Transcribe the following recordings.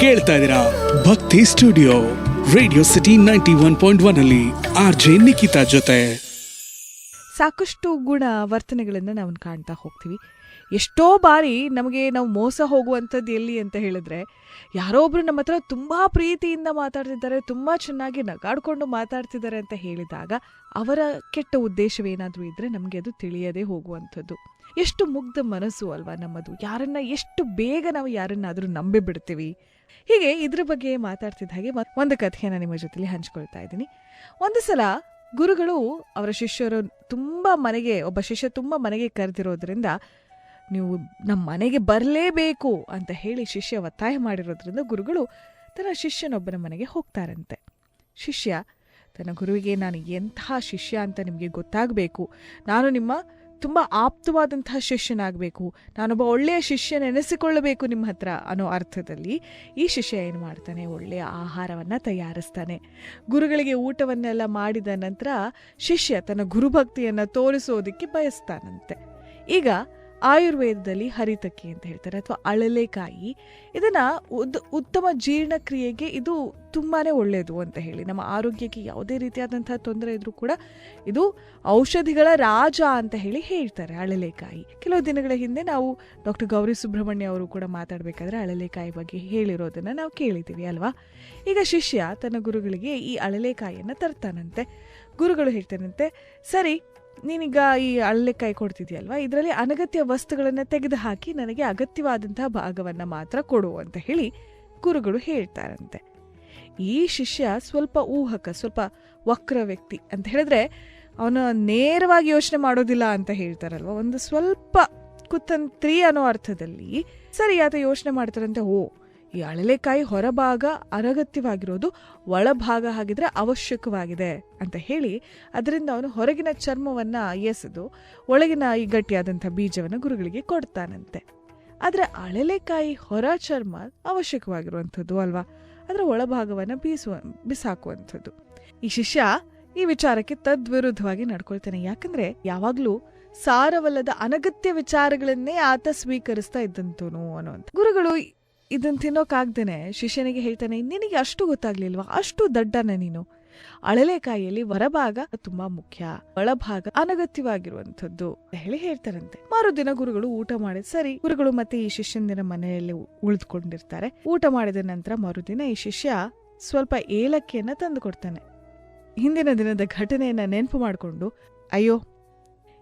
ಕೇಳ್ತಾ ಇದ್ದೀರಾ ಭಕ್ತಿ ಸ್ಟುಡಿಯೋ ರೇಡಿಯೋ ಸಿಟಿ 91.1 ಅಲ್ಲಿ ಆರ್ಜೆ ನಿಖಿತಾ ಜೊತೆ. ಸಾಕಷ್ಟು ಗುಣ ವರ್ತನೆಗಳನ್ನು ನಾವು ಕಾಣ್ತಾ ಹೋಗ್ತೀವಿ. ಎಷ್ಟೋ ಬಾರಿ ನಾವು ಮೋಸ ಹೋಗುವಂಥದ್ದು ಎಲ್ಲಿ ಅಂತ ಹೇಳಿದ್ರೆ, ಯಾರೋ ಒಬ್ರು ನಮ್ಮ ಹತ್ರ ತುಂಬ ಪ್ರೀತಿಯಿಂದ ಮಾತಾಡ್ತಿದ್ದಾರೆ, ತುಂಬ ಚೆನ್ನಾಗಿ ನಗಾಡ್ಕೊಂಡು ಮಾತಾಡ್ತಿದ್ದಾರೆ ಅಂತ ಹೇಳಿದಾಗ ಅವರ ಕೆಟ್ಟ ಉದ್ದೇಶವೇನಾದರೂ ಇದ್ದರೆ ನಮಗೆ ಅದು ತಿಳಿಯದೇ ಹೋಗುವಂಥದ್ದು. ಎಷ್ಟು ಮುಗ್ಧ ಮನಸ್ಸು ಅಲ್ವಾ ನಮ್ಮದು, ಯಾರನ್ನ ಎಷ್ಟು ಬೇಗ ನಾವು ಯಾರನ್ನಾದರೂ ನಂಬಿ ಬಿಡ್ತೀವಿ. ಹೀಗೆ ಇದ್ರ ಬಗ್ಗೆ ಮಾತಾಡ್ತಿದ್ದ ಹಾಗೆ ಒಂದು ಕಥೆಯನ್ನು ನಿಮ್ಮ ಜೊತೆಲಿ ಹಂಚ್ಕೊಳ್ತಾ ಇದ್ದೀನಿ. ಒಂದು ಸಲ ಗುರುಗಳು ಅವರ ಶಿಷ್ಯರು ಒಬ್ಬ ಶಿಷ್ಯ ತುಂಬ ಮನೆಗೆ ಕರೆದಿರೋದ್ರಿಂದ ನೀವು ನಮ್ಮ ಮನೆಗೆ ಬರಲೇಬೇಕು ಅಂತ ಹೇಳಿ ಶಿಷ್ಯ ಒತ್ತಾಯ ಮಾಡಿರೋದ್ರಿಂದ ಗುರುಗಳು ತನ್ನ ಶಿಷ್ಯನೊಬ್ಬನ ಮನೆಗೆ ಹೋಗ್ತಾರಂತೆ. ಶಿಷ್ಯ ತನ್ನ ಗುರುವಿಗೆ, ನಾನು ಎಂತಹ ಶಿಷ್ಯ ಅಂತ ನಿಮಗೆ ಗೊತ್ತಾಗಬೇಕು, ನಾನು ನಿಮ್ಮ ತುಂಬ ಆಪ್ತವಾದಂತಹ ಶಿಷ್ಯನಾಗಬೇಕು, ನಾನೊಬ್ಬ ಒಳ್ಳೆಯ ಶಿಷ್ಯನೆನಿಸಿಕೊಳ್ಳಬೇಕು ನಿಮ್ಮ ಹತ್ರ ಅನ್ನೋ ಅರ್ಥದಲ್ಲಿ ಈ ಶಿಷ್ಯ ಏನು ಮಾಡ್ತಾನೆ, ಒಳ್ಳೆಯ ಆಹಾರವನ್ನು ತಯಾರಿಸ್ತಾನೆ. ಗುರುಗಳಿಗೆ ಊಟವನ್ನೆಲ್ಲ ಮಾಡಿದ ನಂತರ ಶಿಷ್ಯ ತನ್ನ ಗುರುಭಕ್ತಿಯನ್ನು ತೋರಿಸೋದಕ್ಕೆ ಬಯಸ್ತಾನಂತೆ. ಈಗ ಆಯುರ್ವೇದದಲ್ಲಿ ಹರಿತಕ್ಕಿ ಅಂತ ಹೇಳ್ತಾರೆ, ಅಥವಾ ಅಳಲೆಕಾಯಿ, ಇದನ್ನ ಉತ್ತಮ ಜೀರ್ಣಕ್ರಿಯೆಗೆ ಇದು ತುಂಬಾನೇ ಒಳ್ಳೆಯದು ಅಂತ ಹೇಳಿ, ನಮ್ಮ ಆರೋಗ್ಯಕ್ಕೆ ಯಾವುದೇ ರೀತಿಯಾದಂತಹ ತೊಂದರೆ ಇದ್ರೂ ಕೂಡ ಇದು ಔಷಧಿಗಳ ರಾಜ ಅಂತ ಹೇಳಿ ಹೇಳ್ತಾರೆ ಅಳಲೆಕಾಯಿ. ಕೆಲವು ದಿನಗಳ ಹಿಂದೆ ನಾವು ಡಾಕ್ಟರ್ ಗೌರಿ ಸುಬ್ರಹ್ಮಣ್ಯ ಅವರು ಕೂಡ ಮಾತಾಡಬೇಕಾದ್ರೆ ಅಳಲೆಕಾಯಿ ಬಗ್ಗೆ ಹೇಳಿರೋದನ್ನ ನಾವು ಕೇಳಿದ್ದೀವಿ ಅಲ್ವಾ. ಈಗ ಶಿಷ್ಯ ತನ್ನ ಗುರುಗಳಿಗೆ ಈ ಅಳಲೆಕಾಯಿಯನ್ನು ತರ್ತಾನಂತೆ. ಗುರುಗಳು ಹೇಳ್ತಾನಂತೆ, ಸರಿ ನೀನೀಗ ಈ ಅಳಲೆಕಾಯಿ ಕೊಡ್ತಿದ್ಯಲ್ವಾ, ಇದರಲ್ಲಿ ಅನಗತ್ಯ ವಸ್ತುಗಳನ್ನು ತೆಗೆದು ಹಾಕಿ ನನಗೆ ಅಗತ್ಯವಾದಂತಹ ಭಾಗವನ್ನು ಮಾತ್ರ ಕೊಡು ಅಂತ ಹೇಳಿ ಗುರುಗಳು ಹೇಳ್ತಾರಂತೆ. ಈ ಶಿಷ್ಯ ಸ್ವಲ್ಪ ಊಹಕ, ಸ್ವಲ್ಪ ವಕ್ರ ವ್ಯಕ್ತಿ ಅಂತ ಹೇಳಿದ್ರೆ ಅವನು ನೇರವಾಗಿ ಯೋಚನೆ ಮಾಡೋದಿಲ್ಲ ಅಂತ ಹೇಳ್ತಾರಲ್ವ, ಒಂದು ಸ್ವಲ್ಪ ಕುತಂತ್ರಿ ಅನ್ನೋ ಅರ್ಥದಲ್ಲಿ ಸರಿ ಆತ ಯೋಚನೆ ಮಾಡ್ತಾರಂತೆ. ಈ ಅಳಲೆಕಾಯಿ ಹೊರಭಾಗ ಅನಗತ್ಯವಾಗಿರೋದು, ಒಳಭಾಗ ಆಗಿದ್ರೆ ಅವಶ್ಯಕವಾಗಿದೆ ಅಂತ ಹೇಳಿ ಅದರಿಂದ ಅವನು ಹೊರಗಿನ ಚರ್ಮವನ್ನ ಎಸೆದು ಒಳಗಿನ ಈ ಗಟ್ಟಿಯಾದಂಥ ಬೀಜವನ್ನು ಗುರುಗಳಿಗೆ ಕೊಡ್ತಾನಂತೆ. ಆದ್ರೆ ಅಳಲೆಕಾಯಿ ಹೊರ ಚರ್ಮ ಅವಶ್ಯಕವಾಗಿರುವಂಥದ್ದು ಅಲ್ವಾ, ಅದರ ಒಳಭಾಗವನ್ನ ಬಿಸಾಕುವಂಥದ್ದು. ಈ ಶಿಷ್ಯ ಈ ವಿಚಾರಕ್ಕೆ ತದ್ವಿರುದ್ಧವಾಗಿ ನಡ್ಕೊಳ್ತಾನೆ. ಯಾಕಂದ್ರೆ ಯಾವಾಗ್ಲೂ ಸಾರವಲ್ಲದ ಅನಗತ್ಯ ವಿಚಾರಗಳನ್ನೇ ಆತ ಸ್ವೀಕರಿಸ್ತಾ ಇದ್ದಂತನು ಅನ್ನುವಂಥ. ಗುರುಗಳು ಇದನ್ನ ತಿನ್ನೋಕಾಗ್ದೇನೆ ಶಿಷ್ಯನಿಗೆ ಹೇಳ್ತಾನೆ, ನಿನಗೆ ಅಷ್ಟು ಗೊತ್ತಾಗ್ಲಿಲ್ವಾ, ಅಷ್ಟು ದಡ್ಡನ ನೀನು, ಅಳಲೆಕಾಯಿಯಲ್ಲಿ ಹೊರಭಾಗ ತುಂಬಾ ಮುಖ್ಯ, ಒಳಭಾಗ ಅನಗತ್ಯವಾಗಿರುವಂಥದ್ದು ಹೇಳಿ ಹೇಳ್ತಾರಂತೆ. ಮರುದಿನ ಗುರುಗಳು ಊಟ ಮಾಡಿದ ಸರಿ, ಗುರುಗಳು ಮತ್ತೆ ಈ ಶಿಷ್ಯನ ಮನೆಯಲ್ಲಿ ಉಳಿದುಕೊಂಡಿರ್ತಾರೆ. ಊಟ ಮಾಡಿದ ನಂತರ ಮರುದಿನ ಈ ಶಿಷ್ಯ ಸ್ವಲ್ಪ ಏಲಕ್ಕಿಯನ್ನ ತಂದು ಕೊಡ್ತಾನೆ. ಹಿಂದಿನ ದಿನದ ಘಟನೆಯನ್ನ ನೆನಪು ಮಾಡಿಕೊಂಡು, ಅಯ್ಯೋ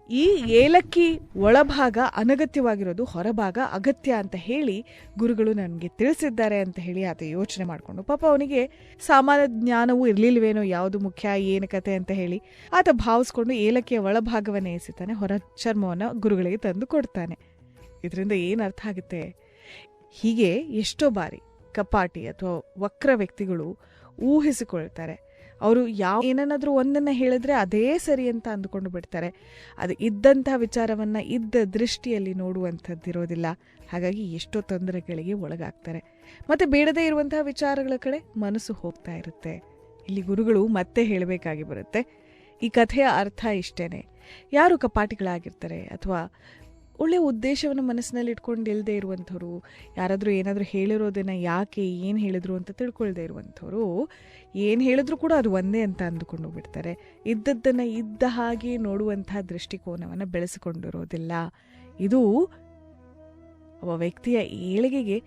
ಈ ಏಲಕ್ಕಿ ಒಳಭಾಗ ಅನಗತ್ಯವಾಗಿರೋದು, ಹೊರಭಾಗ ಅಗತ್ಯ ಅಂತ ಹೇಳಿ ಗುರುಗಳು ನನಗೆ ತಿಳಿಸಿದ್ದಾರೆ ಅಂತ ಹೇಳಿ ಆತ ಯೋಚನೆ ಮಾಡಿಕೊಂಡು, ಪಾಪ ಅವನಿಗೆ ಸಾಮಾನ್ಯ ಜ್ಞಾನವೂ ಇರ್ಲಿಲ್ವೇನೋ ಯಾವುದು ಮುಖ್ಯ ಏನು ಕತೆ ಅಂತ ಹೇಳಿ ಆತ ಭಾವಿಸ್ಕೊಂಡು ಏಲಕ್ಕಿಯ ಒಳಭಾಗವನ್ನೇ ಎಸಿತಾನೆ, ಹೊರ ಚರ್ಮವನ್ನು ಗುರುಗಳಿಗೆ ತಂದು ಕೊಡ್ತಾನೆ. ಇದರಿಂದ ಏನು ಅರ್ಥ ಆಗುತ್ತೆ, ಹೀಗೆ ಎಷ್ಟೋ ಬಾರಿ ಕಪಾಟಿ ಅಥವಾ ವಕ್ರ ವ್ಯಕ್ತಿಗಳು ಊಹಿಸಿಕೊಳ್ತಾರೆ. ಅವರು ಏನನ್ನಾದ್ರೂ ಒಂದನ್ನ ಹೇಳಿದ್ರೆ ಅದೇ ಸರಿ ಅಂತ ಅಂದುಕೊಂಡು ಬಿಡ್ತಾರೆ. ಅದು ಇದ್ದಂತಹ ವಿಚಾರವನ್ನ ಇದ್ದ ದೃಷ್ಟಿಯಲ್ಲಿ ನೋಡುವಂಥದ್ದಿರೋದಿಲ್ಲ. ಹಾಗಾಗಿ ಎಷ್ಟೋ ತೊಂದರೆಗಳಿಗೆ ಒಳಗಾಗ್ತಾರೆ. ಮತ್ತೆ ಬೇಡದೇ ಇರುವಂತಹ ವಿಚಾರಗಳ ಕಡೆ ಮನಸ್ಸು ಹೋಗ್ತಾ ಇರುತ್ತೆ. ಇಲ್ಲಿ ಗುರುಗಳು ಮತ್ತೆ ಹೇಳಬೇಕಾಗಿ ಬರುತ್ತೆ, ಈ ಕಥೆಯ ಅರ್ಥ ಇಷ್ಟೇನೆ. ಯಾರು ಕಪಾಟಿಗಳಾಗಿರ್ತಾರೆ ಅಥವಾ ಒಳ್ಳೆಯ ಉದ್ದೇಶವನ್ನು ಮನಸ್ಸಿನಲ್ಲಿ ಇಟ್ಕೊಂಡು ಇಲ್ಲದೆ ಇರುವಂಥವ್ರು, ಯಾರಾದರೂ ಏನಾದರೂ ಹೇಳಿರೋದನ್ನ ಯಾಕೆ ಏನು ಹೇಳಿದ್ರು ಅಂತ ತಿಳ್ಕೊಳ್ದೇ ಇರುವಂಥವ್ರು, ಏನು ಹೇಳಿದ್ರು ಕೂಡ ಅದು ಒಂದೇ ಅಂತ ಅಂದುಕೊಂಡು ಬಿಡ್ತಾರೆ. ಇದ್ದದ್ದನ್ನು ಇದ್ದ ಹಾಗೆ ನೋಡುವಂತಹ ದೃಷ್ಟಿಕೋನವನ್ನು ಬೆಳೆಸಿಕೊಂಡಿರೋದಿಲ್ಲ. ಇದು ಒಬ್ಬ ವ್ಯಕ್ತಿಯ ಏಳಿಗೆಗೆ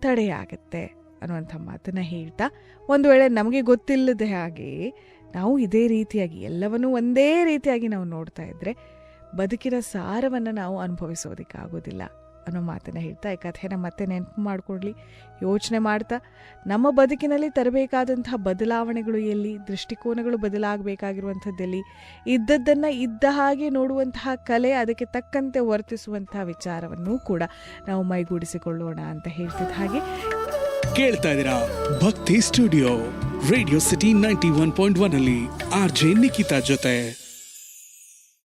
ತಡೆಯಾಗತ್ತೆ ಅನ್ನುವಂಥ ಮಾತನ್ನು ಹೇಳ್ತಾ, ಒಂದು ವೇಳೆ ನಮಗೆ ಗೊತ್ತಿಲ್ಲದೆ ಹಾಗೆ ನಾವು ಇದೇ ರೀತಿಯಾಗಿ ಎಲ್ಲವನ್ನೂ ಒಂದೇ ರೀತಿಯಾಗಿ ನಾವು ನೋಡ್ತಾ ಇದ್ರೆ ಬದುಕಿನ ಸಾರವನ್ನು ನಾವು ಅನುಭವಿಸೋದಕ್ಕಾಗೋದಿಲ್ಲ ಅನ್ನೋ ಮಾತನ್ನು ಹೇಳ್ತಾ ಈ ಕಥೆನ ಮತ್ತೆ ನೆನಪು ಮಾಡಿಕೊಳ್ಳಿ, ಯೋಚನೆ ಮಾಡ್ತಾ ನಮ್ಮ ಬದುಕಿನಲ್ಲಿ ತರಬೇಕಾದಂತಹ ಬದಲಾವಣೆಗಳು ಎಲ್ಲಿ, ದೃಷ್ಟಿಕೋನಗಳು ಬದಲಾಗಬೇಕಾಗಿರುವಂಥದ್ದಲ್ಲಿ, ಇದ್ದದ್ದನ್ನು ಇದ್ದ ಹಾಗೆ ನೋಡುವಂತಹ ಕಲೆ, ಅದಕ್ಕೆ ತಕ್ಕಂತೆ ವರ್ತಿಸುವಂತಹ ವಿಚಾರವನ್ನು ಕೂಡ ನಾವು ಮೈಗೂಡಿಸಿಕೊಳ್ಳೋಣ ಅಂತ ಹೇಳ್ತಿದ್ದ ಹಾಗೆ ಕೇಳ್ತಾ ಇದ್ದೀರಾ ಭಕ್ತಿ ಸ್ಟುಡಿಯೋ ರೇಡಿಯೋ ಸಿಟಿ 91.1 ಅಲ್ಲಿ ಆರ್ಜೆ ನಿಖಿತಾ ಜೊತೆ.